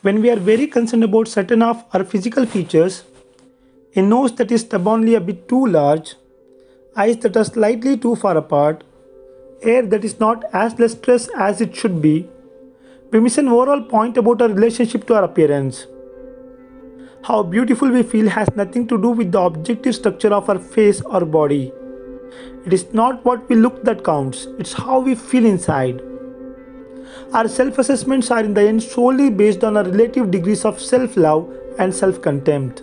When we are very concerned about certain of our physical features, a nose that is stubbornly a bit too large, eyes that are slightly too far apart, hair that is not as lustrous as it should be, we miss an overall point about our relationship to our appearance. How beautiful we feel has nothing to do with the objective structure of our face or body. It is not what we look that counts, it's how we feel inside. Our self assessments are in the end solely based on our relative degrees of self love and self contempt.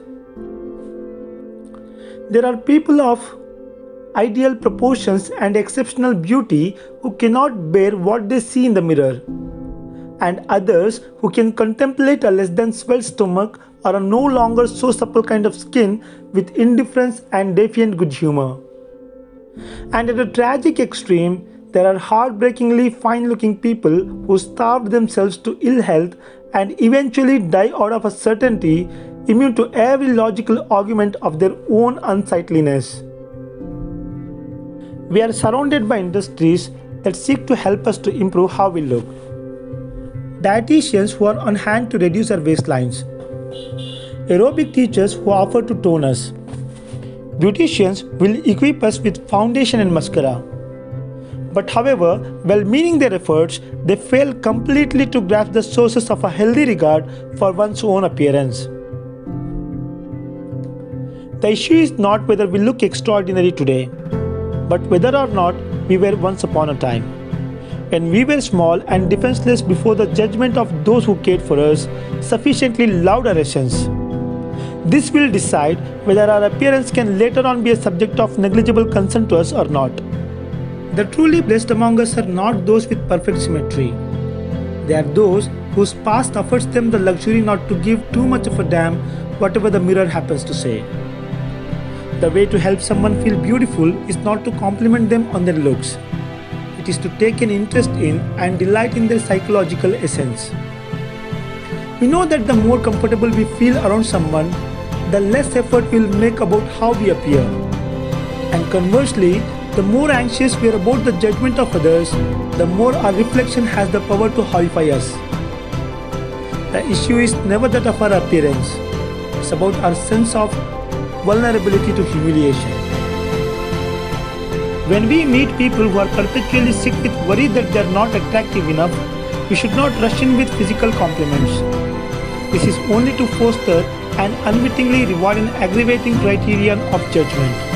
There are people of ideal proportions and exceptional beauty who cannot bear what they see in the mirror, and others who can contemplate a less than swelled stomach or a no longer so supple kind of skin with indifference and defiant good humor. And at a tragic extreme, there are heartbreakingly fine looking people who starve themselves to ill health and eventually die out of a certainty immune to every logical argument of their own unsightliness. We are surrounded by industries that seek to help us to improve how we look. Dietitians who are on hand to reduce our waistlines. Aerobic teachers who offer to tone us. Beauticians will equip us with foundation and mascara. But however well-meaning their efforts, they fail completely to grasp the sources of a healthy regard for one's own appearance. The issue is not whether we look extraordinary today, but whether or not we were once upon a time, when we were small and defenseless before the judgment of those who cared for us, sufficiently loved our essence. This will decide whether our appearance can later on be a subject of negligible concern to us or not. The truly blessed among us are not those with perfect symmetry. They are those whose past offers them the luxury not to give too much of a damn whatever the mirror happens to say. The way to help someone feel beautiful is not to compliment them on their looks. It is to take an interest in and delight in their psychological essence. We know that the more comfortable we feel around someone, the less effort we'll make about how we appear. And conversely, the more anxious we are about the judgment of others, the more our reflection has the power to horrify us. The issue is never that of our appearance. It's about our sense of vulnerability to humiliation. When we meet people who are perpetually sick with worry that they are not attractive enough, we should not rush in with physical compliments. This is only to foster and unwittingly reward an aggravating criterion of judgment.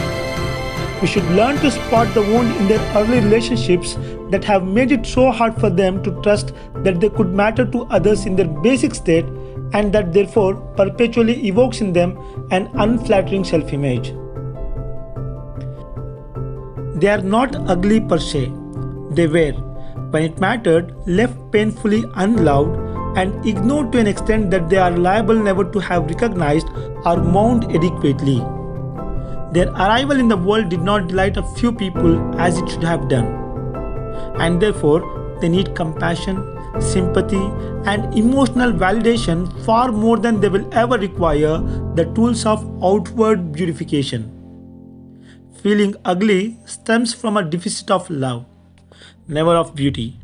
We should learn to spot the wound in their early relationships that have made it so hard for them to trust that they could matter to others in their basic state, and that therefore perpetually evokes in them an unflattering self-image. They are not ugly per se. They were, when it mattered, left painfully unloved and ignored to an extent that they are liable never to have recognized or mourned adequately. Their arrival in the world did not delight a few people as it should have done, and therefore they need compassion, sympathy, and emotional validation far more than they will ever require the tools of outward beautification. Feeling ugly stems from a deficit of love, never of beauty.